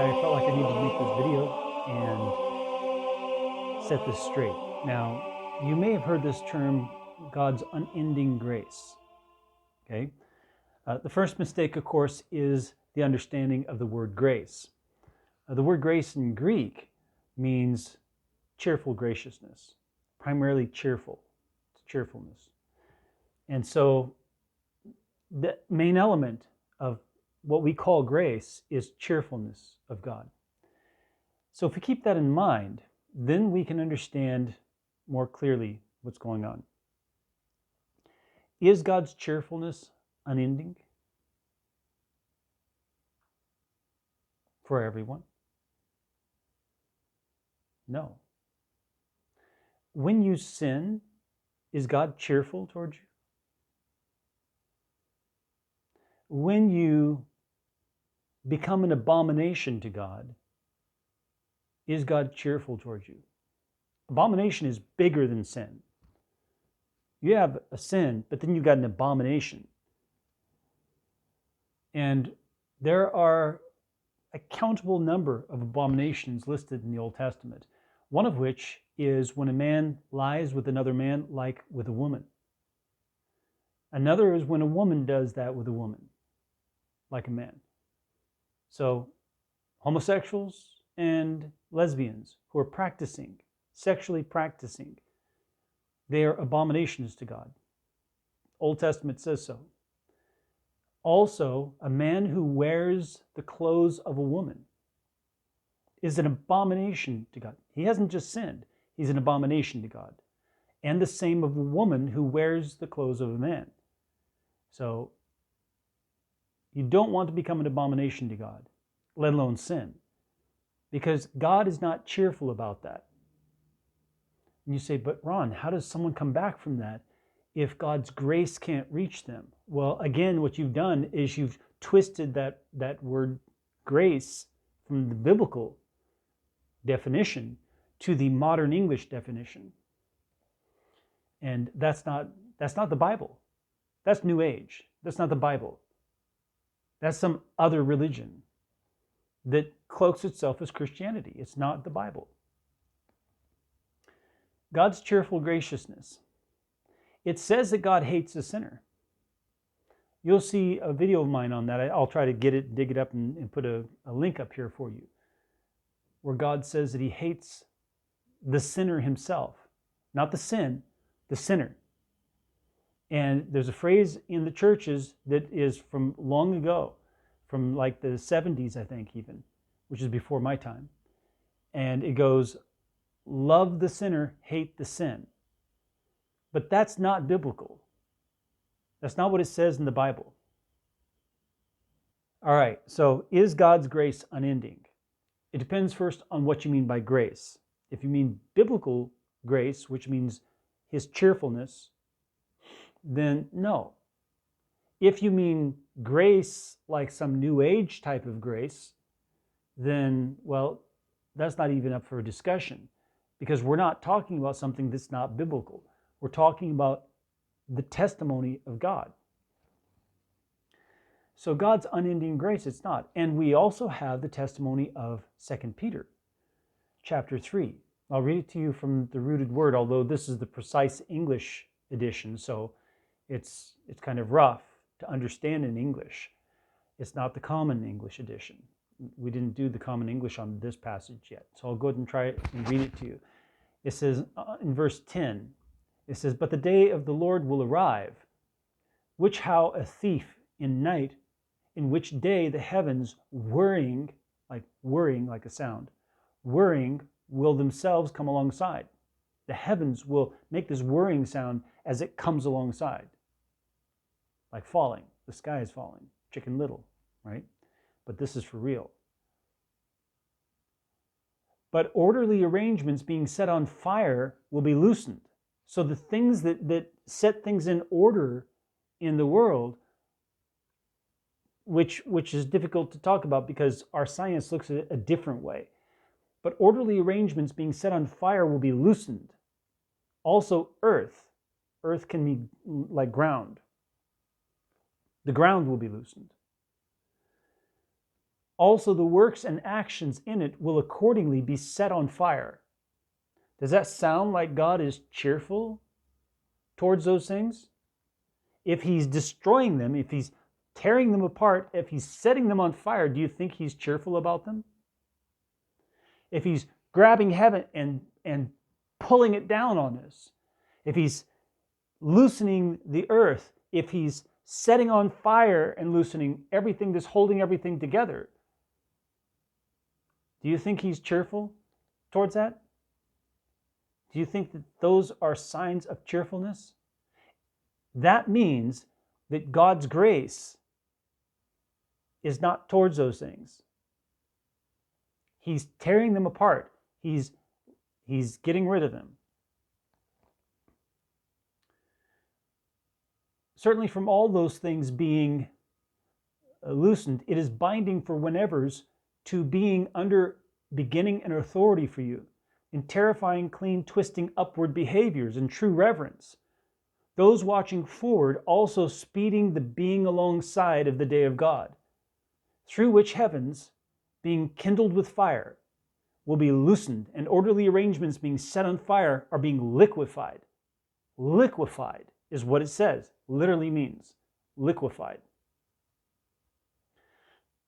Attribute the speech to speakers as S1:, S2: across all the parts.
S1: I felt like I needed to make this video and set this straight. Now, you may have heard this term, God's unending grace. Okay? The first mistake, of course, is the understanding of the word grace. The word grace in Greek means cheerful graciousness, primarily cheerful. It's cheerfulness. And so the main element of what we call grace is cheerfulness of God. So if we keep that in mind, then we can understand more clearly what's going on. Is God's cheerfulness unending for everyone? No. When you sin, is God cheerful towards you? When you become an abomination to God, is God cheerful towards you? Abomination is bigger than sin. You have a sin, but then you've got an abomination. And there are a countable number of abominations listed in the Old Testament, one of which is when a man lies with another man like with a woman. Another is when a woman does that with a woman, like a man. So homosexuals and lesbians who are sexually practicing, they are abominations to God. Old Testament says so. Also, a man who wears the clothes of a woman is an abomination to God. He hasn't just sinned, he's an abomination to God. And the same of a woman who wears the clothes of a man. So, you don't want to become an abomination to God, let alone sin, because God is not cheerful about that. And you say, but Ron, how does someone come back from that if God's grace can't reach them? Well, again, what you've done is you've twisted that word grace from the biblical definition to the modern English definition. And that's not the Bible. That's New Age. That's not the Bible. That's some other religion that cloaks itself as Christianity. It's not the Bible. God's cheerful graciousness. It says that God hates a sinner. You'll see a video of mine on that. I'll try to dig it up and put a link up here for you, where God says that he hates the sinner himself. Not the sin, the sinner. And there's a phrase in the churches that is from long ago, from like the 70s, I think even, which is before my time. And it goes, love the sinner, hate the sin. But that's not biblical. That's not what it says in the Bible. All right, so is God's grace unending? It depends first on what you mean by grace. If you mean biblical grace, which means his cheerfulness, then no. If you mean grace like some New Age type of grace, then, well, that's not even up for a discussion, because we're not talking about something that's not biblical. We're talking about the testimony of God. So God's unending grace, it's not. And we also have the testimony of 2 Peter chapter 3. I'll read it to you from the Rooted Word, although this is the precise English edition, so it's kind of rough to understand in English. It's not the common English edition. We didn't do the common English on this passage yet, so I'll go ahead and try it and read it to you. It says in verse 10, it says, "But the day of the Lord will arrive, which how a thief in night, in which day the heavens whirring like a sound, whirring will themselves come alongside." The heavens will make this whirring sound as it comes alongside. Like falling. The sky is falling. Chicken Little, right? But this is for real. "But orderly arrangements being set on fire will be loosened." So the things that set things in order in the world, which is difficult to talk about because our science looks at it a different way. But orderly arrangements being set on fire will be loosened. Also earth. Earth can be like ground. The ground will be loosened. also the works and actions in it will accordingly be set on fire. Does that sound like God is cheerful towards those things? If he's destroying them, if he's tearing them apart, if he's setting them on fire, do you think he's cheerful about them? If he's grabbing heaven and pulling it down on us, if he's loosening the earth, if he's setting on fire and loosening everything that's holding everything together, do you think he's cheerful towards that? Do you think that those are signs of cheerfulness? That means that God's grace is not towards those things. He's tearing them apart. He's getting rid of them. Certainly from all those things being loosened, it is binding for whenevers to being under beginning and authority for you, in terrifying, clean, twisting upward behaviors and true reverence. Those watching forward also speeding the being alongside of the day of God, through which heavens, being kindled with fire, will be loosened, and orderly arrangements being set on fire are being liquefied. Liquefied is what it says, literally means liquefied.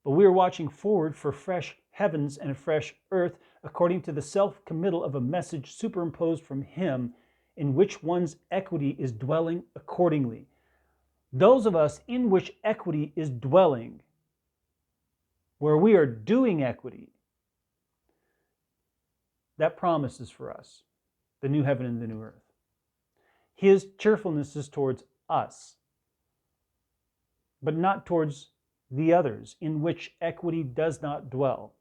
S1: But we are watching forward for fresh heavens and a fresh earth, according to the self-committal of a message superimposed from him, in which one's equity is dwelling accordingly. Those of us in which equity is dwelling, where we are doing equity, that promise is for us, the new heaven and the new earth. His cheerfulness is towards us, but not towards the others, in which equity does not dwell.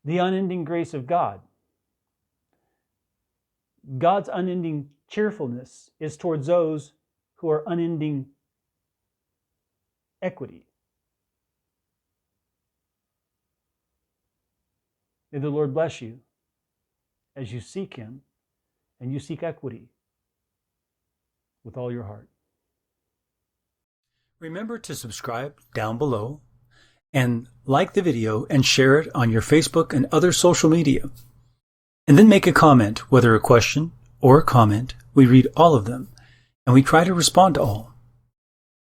S1: The unending grace of God. God's unending cheerfulness is towards those who are unending equity. May the Lord bless you as you seek him and you seek equity with all your heart. Remember to subscribe down below and like the video and share it on your Facebook and other social media. And then make a comment, whether a question or a comment. We read all of them and we try to respond to all.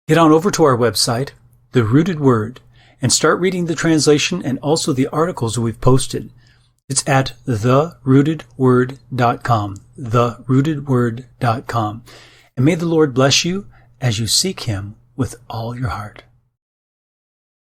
S1: Get on over to our website, The Rooted Word, and start reading the translation and also the articles we've posted. It's at therootedword.com, therootedword.com. And may the Lord bless you as you seek him with all your heart.